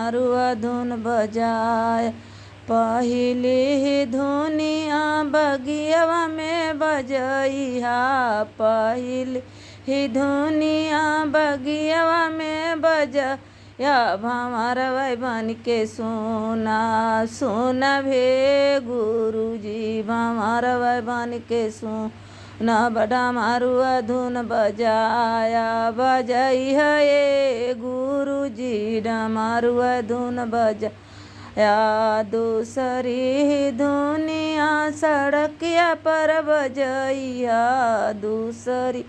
डमरुआ धुन बजाय। पहली धुनिया बगियवा में बजइहा, पहली धुनिया बगियवा में बजइहा। भंवरवा बन के सुना सुना भे गुरुजी, भंवरवा बन के सुना डमरुआ धुन बजाया। बजइहा ए गुरुजी डमरुआ धुन बजाया। दूसरी धुनिया सड़किया पर बजइहा, दूसरी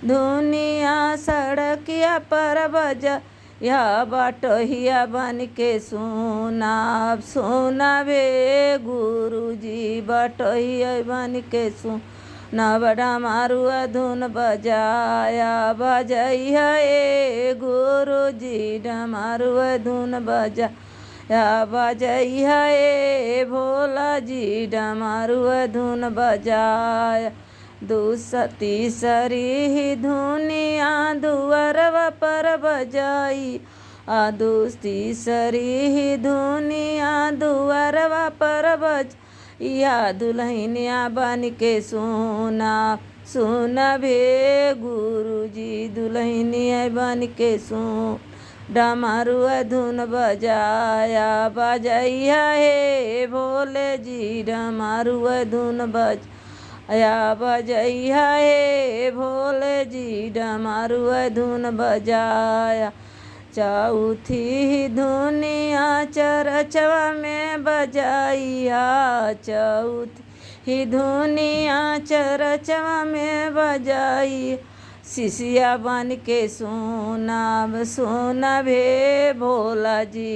धुनिया सड़किया पर बजइहा। बटहिया बन के सुना सुना भे गुरुजी, बटहिया बन के सुना डमरुआ धुन बजाया। बजइहा ए गुरुजी डमरुआ धुन बजाया। बजइहा ए भोला जी डमरुआ धुन बजाया। तीसरी धुनिया दुअरवा पर बजाई, तीसरी धुनिया दुअरवा पर बजइहा। दुल्हनिया बन के सुना सुना भे गुरुजी, दुल्हनिया बन के सुन डमरुआ धुन बजाया। बजइहा हे भोले जी डमरुआ धुन बजाया। बजइहा हे भोले जी डमरुआ धुन बजाया। चौथी धुनिया चरचवा में बजइहा, चौथी धुनिया चरचवा में बजाई। शिष्या बन के सुना सुना भे भोला जी।